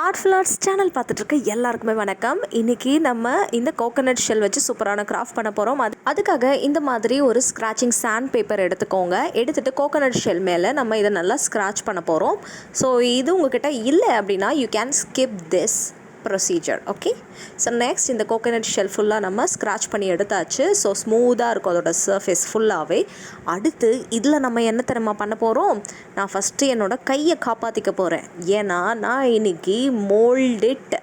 Artful arts channel பார்த்துட்டு இருக்க எல்லாருக்குமே வணக்கம். இன்றைக்கி நம்ம இந்த கோகோனட் ஷெல் வச்சு சூப்பரான கிராஃப்ட் பண்ண போகிறோம். அதுக்காக இந்த மாதிரி ஒரு ஸ்க்ராச்சிங் சாண்ட் பேப்பர் எடுத்துக்கோங்க. எடுத்துகிட்டு கோகோனட் ஷெல் மேலே நம்ம இதை நல்லா ஸ்க்ராட்ச் பண்ண போகிறோம். ஸோ இது உங்ககிட்ட இல்லை அப்படின்னா you can skip this procedure. Okay, so next இந்த கோகோனட் ஷெல் ஃபுல்லாக நம்ம ஸ்க்ராட்ச் பண்ணி எடுத்தாச்சு. ஸோ ஸ்மூத்தாக இருக்கும் அதோட சர்ஃபேஸ் ஃபுல்லாகவே. அடுத்து இதில் நம்ம என்ன தெரியுமா பண்ண போகிறோம்? நான் ஃபஸ்ட்டு என்னோடய கையை காப்பாற்றிக்க போகிறேன். ஏன்னா நான் இன்றைக்கி மோல்டிட்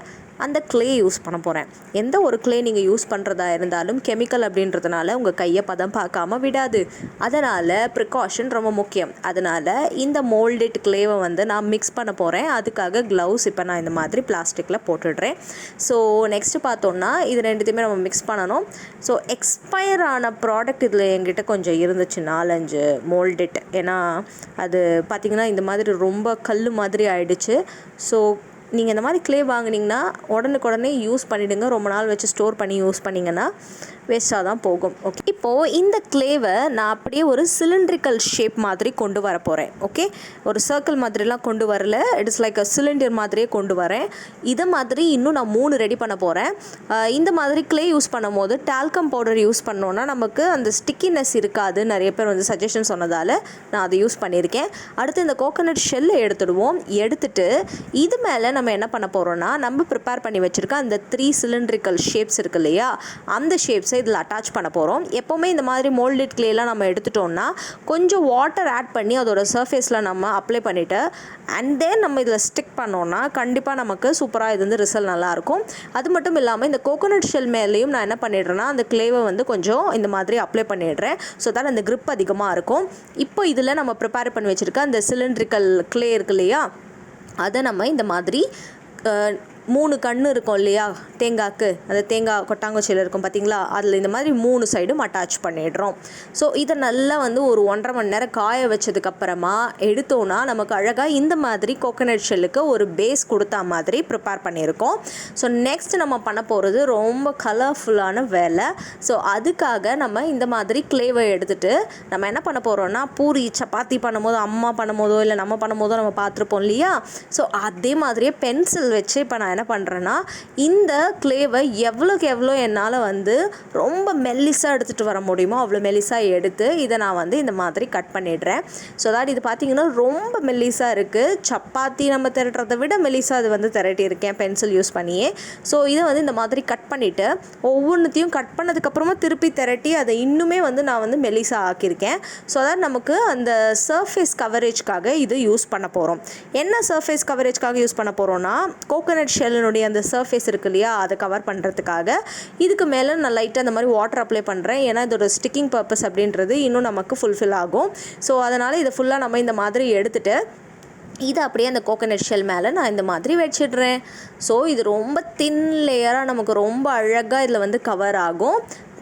அந்த க்ளே யூஸ் பண்ண போகிறேன். எந்த ஒரு க்ளே நீங்கள் யூஸ் பண்ணுறதா இருந்தாலும் கெமிக்கல் அப்படின்றதுனால உங்கள் கையை பதம் பார்க்காமல் விடாது. அதனால் ப்ரிகாஷன் ரொம்ப முக்கியம். அதனால் இந்த மோல்டிட் க்ளேவை நான் மிக்ஸ் பண்ண போகிறேன். அதுக்காக க்ளவுஸ் இப்போ நான் இந்த மாதிரி பிளாஸ்டிக்கில் போட்டுடுறேன். ஸோ நெக்ஸ்ட்டு பார்த்தோன்னா இது ரெண்டுத்தையுமே நம்ம மிக்ஸ் பண்ணணும். ஸோ எக்ஸ்பயர் ஆன ப்ராடக்ட் இதில் என்கிட்ட கொஞ்சம் இருந்துச்சு, 4-5 மோல்டிட். ஏன்னா அது பார்த்திங்கன்னா இந்த மாதிரி ரொம்ப கல் மாதிரி ஆயிடுச்சு. ஸோ நீங்கள் இந்த மாதிரி க்ளே வாங்கினீங்கன்னா உடனுக்குடனே யூஸ் பண்ணிவிடுங்க. ரொம்ப நாள் வச்சு ஸ்டோர் பண்ணி யூஸ் பண்ணிங்கன்னா வேஸ்ட்டாக தான் போகும். ஓகே, இப்போது இந்த க்ளேவை நான் அப்படியே ஒரு சிலிண்ட்ரிக்கல் ஷேப் மாதிரி கொண்டு வர போகிறேன். ஓகே, ஒரு சர்க்கிள் மாதிரிலாம் கொண்டு வரல, இட்ஸ் லைக் அ சிலிண்டர் மாதிரியே கொண்டு வரேன். இதை மாதிரி இன்னும் நான் 3 ரெடி பண்ண போகிறேன். இந்த மாதிரி க்ளே யூஸ் பண்ணும் போது டால்கம் பவுடர் யூஸ் பண்ணோன்னா நமக்கு அந்த ஸ்டிக்கினஸ் இருக்காது. நிறைய பேர் சஜஷன் சொன்னதால் நான் அதை யூஸ் பண்ணியிருக்கேன். அடுத்து இந்த கோகோனட் ஷெல்லை எடுத்துடுவோம். எடுத்துட்டு இது மேலே நம்ம என்ன பண்ண போகிறோன்னா, நம்ம ப்ரிப்பேர் பண்ணி வச்சுருக்க அந்த 3 சிலிண்ட்ரிக்கல் ஷேப்ஸ் இருக்கு இல்லையா, அந்த ஷேப்ஸை இதில் அட்டாச் பண்ண போகிறோம். எப்போவுமே இந்த மாதிரி மோல்டட் க்ளேலாம் நம்ம எடுத்துட்டோம்னா கொஞ்சம் வாட்டர் ஆட் பண்ணி அதோட சர்ஃபேஸில் நம்ம அப்ளை பண்ணிவிட்டு அண்ட் தென் நம்ம இதில் ஸ்டிக் பண்ணோன்னா கண்டிப்பாக நமக்கு சூப்பராக இது ரிசல்ட் நல்லாயிருக்கும். அது மட்டும் இல்லாமல் இந்த கோகோனட் ஷெல் மேலேயும் நான் என்ன பண்ணிடுறேன்னா அந்த க்ளேவை கொஞ்சம் இந்த மாதிரி அப்ளை பண்ணிடுறேன். ஸோ தட் அந்த க்ரிப் அதிகமாக இருக்கும். இப்போ இதில் நம்ம ப்ரிப்பேர் பண்ணி வச்சுருக்க அந்த சிலிண்ட்ரிக்கல் க்ளே இருக்கு இல்லையா, அதை நம்ம இந்த மாதிரி 3 கண் இருக்கும் இல்லையா தேங்காய்க்கு, அந்த தேங்காய் கொட்டாங்குச்சியில் இருக்கும் பார்த்தீங்களா, அதில் இந்த மாதிரி 3 சைடும் அட்டாச் பண்ணிடுறோம். ஸோ இதை நல்லா ஒரு 1.5 மணி நேரம் காய வச்சதுக்கப்புறமா எடுத்தோன்னா நமக்கு அழகாக இந்த மாதிரி கோகோனட் ஷெல்லுக்கு ஒரு பேஸ் கொடுத்தா மாதிரி ப்ரிப்பேர் பண்ணியிருக்கோம். ஸோ நெக்ஸ்ட் நம்ம பண்ண போகிறது ரொம்ப கலர்ஃபுல்லான வேலை. ஸோ அதுக்காக நம்ம இந்த மாதிரி க்ளேவை எடுத்துகிட்டு நம்ம என்ன பண்ண போகிறோம்னா, பூரி சப்பாத்தி பண்ணும்போது அம்மா பண்ணும்போதோ இல்லை நம்ம பண்ணும்போதோ நம்ம பார்த்துருப்போம் இல்லையா, ஸோ அதே மாதிரியே பென்சில் வச்சு இப்போ நான் என்ன பண்ணுறேன்னா இந்த க்ளேவை எவ்வளோக்கு எவ்வளோ என்னால் ரொம்ப மெல்லிஸாக எடுத்துகிட்டு வர முடியுமோ அவ்வளோ மெல்லிஸாக எடுத்து இதை நான் இந்த மாதிரி கட் பண்ணிடுறேன். ஸோ அதாவது இது பார்த்திங்கன்னா ரொம்ப மெல்லிஸாக இருக்குது. சப்பாத்தி நம்ம திரட்டுறதை விட மெல்லிஸாக அது திரட்டியிருக்கேன் பென்சில் யூஸ் பண்ணியே. ஸோ இதை இந்த மாதிரி கட் பண்ணிவிட்டு ஒவ்வொன்றுத்தையும் கட் பண்ணதுக்கப்புறமா திருப்பி திரட்டி அதை இன்னுமே நான் மெல்லிஸாக ஆக்கியிருக்கேன். ஸோ அதாவது நமக்கு அந்த சர்ஃபேஸ் கவரேஜ்க்காக இது யூஸ் பண்ண போகிறோம். என்ன சர்ஃபேஸ் கவரேஜ்க்காக யூஸ் பண்ண போகிறோன்னா, கோகோனட் ஷெல்லினுடைய அந்த சர்ஃபேஸ் இருக்கு இல்லையா, அதை கவர் பண்ணுறதுக்காக இதுக்கு மேலே நான் லைட்டாக அந்த மாதிரி வாட்டர் அப்ளை பண்ணுறேன். ஏன்னா இதோட ஸ்டிக்கிங் பர்பஸ் அப்படின்றது இன்னும் நமக்கு ஃபுல்ஃபில் ஆகும். ஸோ அதனால் இதை ஃபுல்லாக நம்ம இந்த மாதிரி எடுத்துகிட்டு இதை அப்படியே அந்த கோகோனட் ஷெல் மேலே நான் இந்த மாதிரி வச்சிடுறேன். ஸோ இது ரொம்ப தின் லேயராக நமக்கு ரொம்ப அழகாக இதில் கவர் ஆகும்.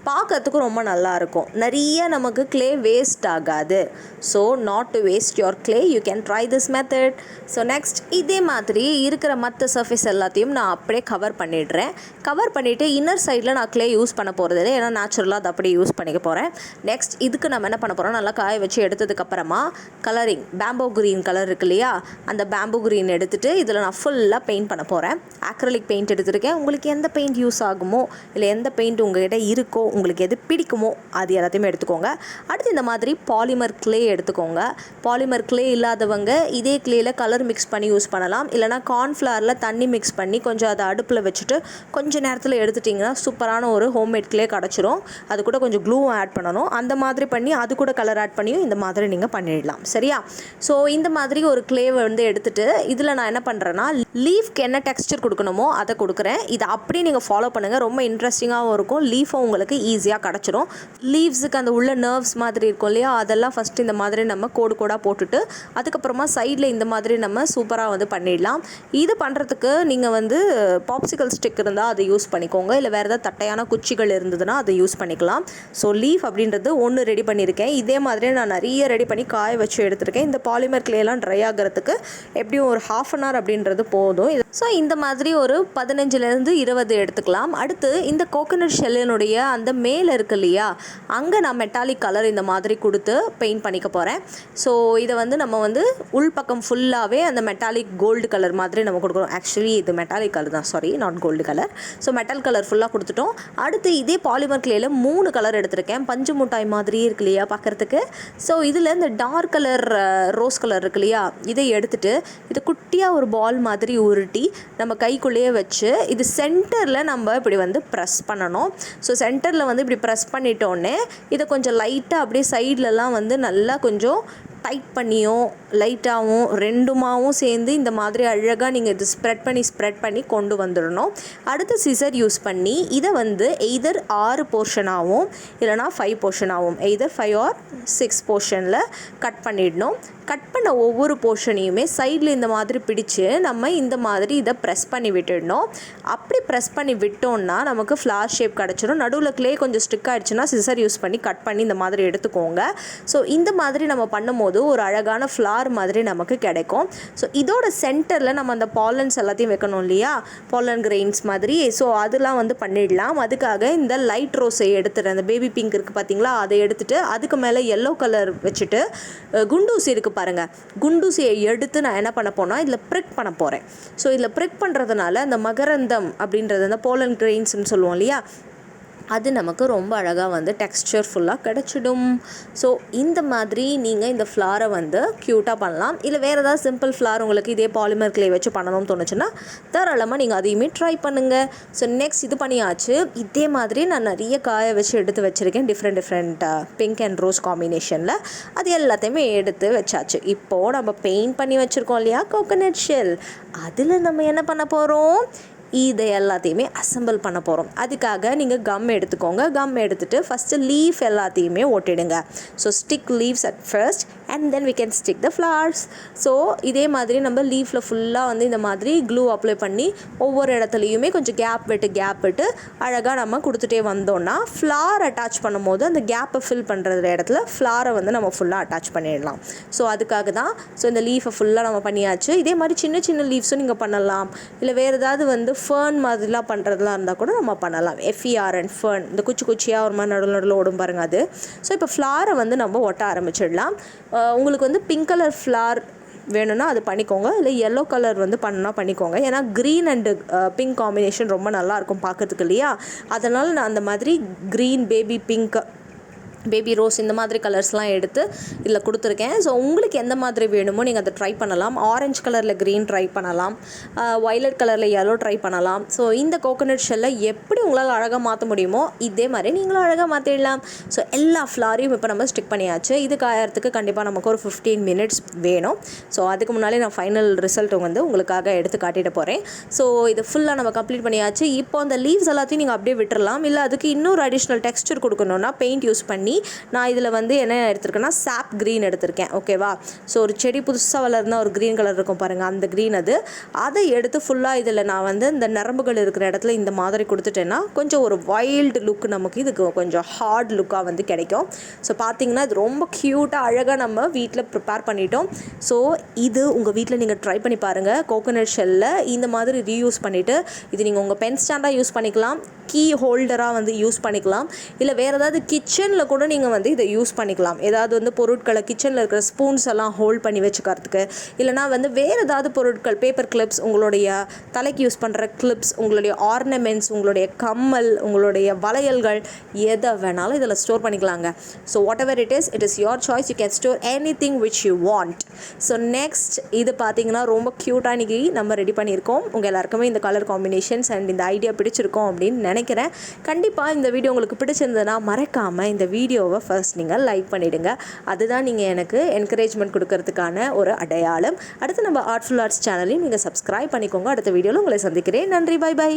பார்க்கறதுக்கு ரொம்ப நல்லாயிருக்கும். நிறைய நமக்கு க்ளே வேஸ்ட் ஆகாது. So not to waste your clay, you can try this method. So next இதே மாதிரி இருக்கிற மற்ற சர்ஃபேஸ் எல்லாத்தையும் நான் அப்படியே கவர் பண்ணிடுறேன். கவர் பண்ணிவிட்டு இன்னர் சைடில் நான் க்ளே யூஸ் பண்ண போகிறது இல்லை, ஏன்னா நேச்சுரலாக அதை அப்படியே யூஸ் பண்ணிக்க போகிறேன். நெக்ஸ்ட் இதுக்கு நம்ம என்ன பண்ண போகிறோம், நல்லா காய வச்சு எடுத்ததுக்கப்புறமா கலரிங் பேம்போ க்ரீன் கலர் இருக்கு இல்லையா, அந்த பேம்போ க்ரீன் எடுத்துகிட்டு இதில் நான் ஃபுல்லாக பெயிண்ட் பண்ண போகிறேன். ஆக்ரிலிக் பெயிண்ட் எடுத்துருக்கேன். உங்களுக்கு எந்த பெயிண்ட் யூஸ் ஆகுமோ இல்லை எந்த பெயிண்ட் உங்கள்கிட்ட இருக்கோ, உங்களுக்கு எது பிடிக்குமோ அது எல்லாத்தையுமே எடுத்துக்கோங்க. அடுத்து இந்த மாதிரி பாலிமர் க்ளே எடுத்துக்கோங்க. பாலிமர் க்ளே இல்லாதவங்க இதே க்ளேயில் கலர் மிக்ஸ் பண்ணி யூஸ் பண்ணலாம். இல்லைனா கார்ன்ஃப்ளவரில் தண்ணி மிக்ஸ் பண்ணி கொஞ்சம் அதை அடுப்பில் வச்சுட்டு கொஞ்சம் நேரத்தில் எடுத்துட்டிங்கன்னா சூப்பரான ஒரு ஹோம்மேட் க்ளே கிடச்சிரும். அது கூட கொஞ்சம் க்ளூவும் ஆட் பண்ணணும். அந்த மாதிரி பண்ணி அது கூட கலர் ஆட் பண்ணியும் இந்த மாதிரி நீங்கள் பண்ணிடலாம். சரியா? ஸோ இந்த மாதிரி ஒரு க்ளேவை எடுத்துகிட்டு இதில் நான் என்ன பண்ணுறேன்னா, லீஃப்க்கு என்ன டெக்ஸ்சர் கொடுக்கணுமோ அதை கொடுக்குறேன். இதை அப்படியே நீங்கள் ஃபாலோ பண்ணுங்கள். ரொம்ப இன்ட்ரெஸ்டிங்காகவும் இருக்கும். லீஃபும் உங்களுக்கு ஈஸியாக கிடச்சிரும். லீவ்ஸுக்கு அந்த உள்ள நர்வ்ஸ் மாதிரி இருக்கும் இல்லையா, அதெல்லாம் ஃபஸ்ட்டு இந்த மாதிரி நம்ம கோடு கோடாக போட்டுட்டு அதுக்கப்புறமா சைடில் இந்த மாதிரி நம்ம சூப்பராக பண்ணிடலாம். இது பண்ணுறதுக்கு நீங்கள் பாப்சிக்கல் ஸ்டிக் இருந்தால் அதை யூஸ் பண்ணிக்கோங்க. இல்லை வேறு ஏதாவது தட்டையான குச்சிகள் இருந்ததுன்னா அதை யூஸ் பண்ணிக்கலாம். ஸோ லீஃப் அப்படின்றது 1 ரெடி பண்ணியிருக்கேன். இதே மாதிரி நான் நிறைய ரெடி பண்ணி காய வச்சு எடுத்துருக்கேன். இந்த பாலிமர் க்ளேலாம் ட்ரை ஆகிறதுக்கு எப்படியும் ஒரு 1/2 hour அப்படின்றது போதும். ஸோ இந்த மாதிரி ஒரு 15 to 20 எடுத்துக்கலாம். அடுத்து இந்த கோகோனட் ஷெல்லினுடைய அந்த அந்த மேலே இருக்கு இல்லையா, அங்கே நான் மெட்டாலிக் கலர் இந்த மாதிரி கொடுத்து பெயிண்ட் பண்ணிக்க போகிறேன். ஸோ இதை வந்து நம்ம வந்து உள்பக்கம் ஃபுல்லாகவே அந்த மெட்டாலிக் கோல்டு கலர் மாதிரி நம்ம கொடுக்குறோம். ஆக்சுவலி இது மெட்டாலிக் கலர் தான், sorry, not gold colour. So metal colour ஃபுல்லாக கொடுத்துட்டோம். அடுத்து இதே பாலிமர் கிளேயில் 3 கலர் எடுத்திருக்கேன். பஞ்சு மிட்டாய் மாதிரியே இருக்கு இல்லையா பார்க்குறதுக்கு. ஸோ இதில் இந்த டார்க் கலர் ரோஸ் கலர் இருக்கு இல்லையா, இதை எடுத்துகிட்டு இது குட்டியாக ஒரு பால் மாதிரி உருட்டி நம்ம கைக்குள்ளேயே வச்சு இது சென்டரில் நம்ம இப்படி வந்து ப்ரெஸ் பண்ணணும். ஸோ சென்டரில் வந்து இப்படி ப்ரெஸ் பண்ணிட்டோன்னே இதை கொஞ்சம் லைட்டாக அப்படியே சைட்லலாம் வந்து நல்லா கொஞ்சம் டைட் பண்ணியும் லைட்டாகவும் ரெண்டுமாவும் சேர்ந்து இந்த மாதிரி அழகாக நீங்கள் இது ஸ்ப்ரெட் பண்ணி கொண்டு வந்துடணும். அடுத்து சிசர் யூஸ் பண்ணி இதை வந்து எய்தர் 6 போர்ஷனாகவும் இல்லைனா 5 போர்ஷனாகவும், எய்தர் 5 or 6 போர்ஷனில் கட் பண்ணிடணும். கட் பண்ண ஒவ்வொரு போர்ஷனையுமே சைடில் இந்த மாதிரி பிடிச்சு நம்ம இந்த மாதிரி இதை ப்ரெஸ் பண்ணி விட்டுடணும். அப்படி ப்ரெஸ் பண்ணி விட்டோம்னா நமக்கு ஃப்ளார் ஷேப் கிடச்சிடும். நடுவில் க்ளே கொஞ்சம் ஸ்டிக் ஆகிடுச்சுன்னா சிசர் யூஸ் பண்ணி கட் பண்ணி இந்த மாதிரி எடுத்துக்கோங்க. ஸோ இந்த மாதிரி நம்ம பண்ணும்போது ஒரு அழகான ஃப்ளார் மாதிரி நமக்கு கிடைக்கும். ஸோ இதோட சென்டரில் நம்ம அந்த பாலன்ஸ் எல்லாத்தையும் வைக்கணும் இல்லையா, பாலன் கிரெயின்ஸ் மாதிரி. ஸோ அதெல்லாம் வந்து பண்ணிடலாம். அதுக்காக இந்த லைட் ரோஸை எடுத்துகிட்டு, அந்த பேபி பிங்க் இருக்குது பார்த்தீங்களா, அதை எடுத்துகிட்டு அதுக்கு மேலே எல்லோ கலர் வச்சுட்டு குண்டூசி இருக்குது பாருங்கள், குண்டூசியை எடுத்து நான் என்ன பண்ண போனால் இதில் ப்ரிக் பண்ண போகிறேன். ஸோ இதில் ப்ரிக் பண்ணுறதுனால அந்த மகரந்தம் அப்படின்றது அந்த போலன் கிரெயின்ஸ்னு சொல்லுவோம் இல்லையா, அது நமக்கு ரொம்ப அழகாக வந்து டெக்ஸ்சர் ஃபுல்லாக கிடச்சிடும். ஸோ இந்த மாதிரி நீங்கள் இந்த ஃப்ளாரை வந்து க்யூட்டாக பண்ணலாம். இல்லை வேறு ஏதாவது சிம்பிள் ஃப்ளார் உங்களுக்கு இதே பாலிமர் கிளே வச்சு பண்ணணும்னு தோணுச்சுன்னா தாராளமாக நீங்கள் அதையுமே ட்ரை பண்ணுங்கள். ஸோ நெக்ஸ்ட் இது பண்ணியாச்சு. இதே மாதிரி நான் நிறைய காய வச்சு எடுத்து வச்சுருக்கேன், டிஃப்ரெண்ட் பிங்க் அண்ட் ரோஸ் காம்பினேஷனில். அது எல்லாத்தையுமே எடுத்து வச்சாச்சு. இப்போது நம்ம பெயிண்ட் பண்ணி வச்சுருக்கோம் இல்லையா கோகனட் ஷெல், அதில் நம்ம என்ன பண்ண போகிறோம், இதை எல்லாத்தையுமே அசம்பிள் பண்ண போகிறோம். அதுக்காக நீங்கள் கம் எடுத்துக்கோங்க. கம் எடுத்துகிட்டு ஃபஸ்ட்டு லீஃப் எல்லாத்தையுமே ஒட்டிடுங்க. So stick leaves at first and then we can stick the flowers. So இதே மாதிரி நம்ம லீஃபில் ஃபுல்லாக வந்து இந்த மாதிரி க்ளூ அப்ளை பண்ணி ஒவ்வொரு இடத்துலையுமே கொஞ்சம் கேப் விட்டு அழகாக நம்ம கொடுத்துட்டே வந்தோன்னா ஃப்ளார் அட்டாச் பண்ணும்போது அந்த கேப்பை ஃபில் பண்ணுற இடத்துல ஃப்ளாரை வந்து நம்ம ஃபுல்லாக அட்டாச் பண்ணிடலாம். ஸோ அதுக்காக தான். ஸோ இந்த லீஃபை ஃபுல்லாக நம்ம பண்ணியாச்சு. இதே மாதிரி சின்ன சின்ன லீவ்ஸும் நீங்கள் பண்ணலாம். இல்லை வேறு ஏதாவது வந்து ஃபர்ன் மாதிரிலாம் பண்ணுறதுலாம் இருந்தால் கூட நம்ம பண்ணலாம். FERN ஃபர்ன், இந்த குச்சியாக ஒரு மாதிரி நடுவில் ஓடும் பாருங்கள் அது. ஸோ இப்போ ஃப்ளாரை வந்து நம்ம ஒட்ட ஆரம்பிச்சிடலாம். உங்களுக்கு வந்து பிங்க் கலர் ஃப்ளார் வேணும்னா அது பண்ணிக்கோங்க, இல்லை எல்லோ கலர் வந்து பண்ணிக்கோங்க. ஏன்னா க்ரீன் அண்டு பிங்க் காம்பினேஷன் ரொம்ப நல்லாயிருக்கும் பார்க்கறதுக்கு இல்லையா, அதனால் நான் அந்த மாதிரி green, baby pink, baby rose இந்த மாதிரி கலர்ஸ்லாம் எடுத்து இதில் கொடுத்துருக்கேன். ஸோ உங்களுக்கு எந்த மாதிரி வேணுமோ நீங்கள் அதை ட்ரை பண்ணலாம். ஆரஞ்சு கலரில் க்ரீன் ட்ரை பண்ணலாம், வயலட் கலரில் yellow ட்ரை பண்ணலாம். ஸோ இந்த கோகனட் ஷெல்லை எப்படி உங்களால் அழகாக மாற்ற முடியுமோ இதே மாதிரி நீங்களும் அழகாக மாற்றிடலாம். ஸோ எல்லா ஃப்ளாரையும் இப்போ நம்ம ஸ்டிக் பண்ணியாச்சு. இது காயறதுக்கு கண்டிப்பாக நமக்கு ஒரு 15 minutes வேணும். ஸோ அதுக்கு முன்னாடி நான் ஃபைனல் ரிசல்ட் வந்து உங்களுக்காக எடுத்து காட்டிட்டு போகிறேன். ஸோ இது ஃபுல்லாக நம்ம கம்ப்ளீட் பண்ணியாச்சு. இப்போ அந்த லீவ்ஸ் எல்லாத்தையும் நீங்கள் அப்படியே விட்டுறலாம். இல்லை அதுக்கு இன்னொரு அடிஷ்னல் டெக்ஸ்சர் கொடுக்கணுன்னா பெயிண்ட் யூஸ் பண்ணி நான் இதில் வந்து என்ன எடுத்திருக்கேன்னா சாப் க்ரீன் எடுத்திருக்கேன். ஓகேவா. ஸோ ஒரு செடி புதுசாக வளர்ந்தால் ஒரு க்ரீன் கலர் இருக்கும் பாருங்கள், அந்த க்ரீன் அதை எடுத்து ஃபுல்லாக இதில் நான் வந்து இந்த நரம்புகள் இருக்கிற இடத்துல இந்த மாதிரி கொடுத்துட்டேன்னா கொஞ்சம் ஒரு வைல்டு லுக் நமக்கு இதுக்கு கொஞ்சம் ஹார்ட் லுக்காக வந்து கிடைக்கும். ஸோ பார்த்தீங்கன்னா இது ரொம்ப க்யூட்டாக அழகாக நம்ம வீட்டில் ப்ரிப்பேர் பண்ணிட்டோம். ஸோ இது உங்கள் வீட்டில் நீங்கள் ட்ரை பண்ணி பாருங்கள். கோகனட் ஷெல்லில் இந்த மாதிரி ரீயூஸ் பண்ணிவிட்டு இது நீங்கள் உங்கள் பென் ஸ்டாண்டாக யூஸ் பண்ணிக்கலாம், கீ ஹோல்டராக வந்து யூஸ் பண்ணிக்கலாம், இல்லை வேறு ஏதாவது கிச்சனில் கூட நீங்கள் வந்து இதை யூஸ் பண்ணிக்கலாம். ஏதாவது வந்து பொருட்களை கிச்சனில் இருக்கிற ஸ்பூன்ஸ் எல்லாம் ஹோல்ட் பண்ணி வச்சுக்கிறதுக்கு, இல்லைனா வந்து வேறு ஏதாவது பொருட்கள், பேப்பர் கிளிப்ஸ், உங்களுடைய தலைக்கு யூஸ் பண்ணுற கிளிப்ஸ், உங்களுடைய ஆர்னமெண்ட்ஸ், உங்களுடைய கம்மல், உங்களுடைய வளையல்கள், எதை வேணாலும் இதில் ஸ்டோர் பண்ணிக்கலாங்க. So what ever it is your choice. You can store anything which you want. So next இது பார்த்தீங்கன்னா ரொம்ப க்யூட்டாக இன்றைக்கி நம்ம ரெடி பண்ணியிருக்கோம். உங்கள் எல்லாருக்குமே இந்த கலர் காம்பினேஷன்ஸ் அண்ட் இந்த ஐடியா பிடிச்சிருக்கோம் அப்படின்னு நினைக்கிறேன். கண்டிப்பாக இந்த வீடியோ உங்களுக்கு பிடிச்சிருந்ததுன்னா மறக்காமல் இந்த வீடியோவை ஃபர்ஸ்ட் நீங்கள் லைக் பண்ணிவிடுங்க. அதுதான் நீங்கள் எனக்கு என்கரேஜ்மெண்ட் கொடுக்கறதுக்கான ஒரு அடையாளம். அடுத்து நம்ம ஆர்ட்ஃபுல் ஆர்ட்ஸ் சேனலையும் நீங்கள் சப்ஸ்கிரைப் பண்ணிக்கோங்க. அடுத்த வீடியோவில் உங்களை சந்திக்கிறேன். நன்றி, பை பை.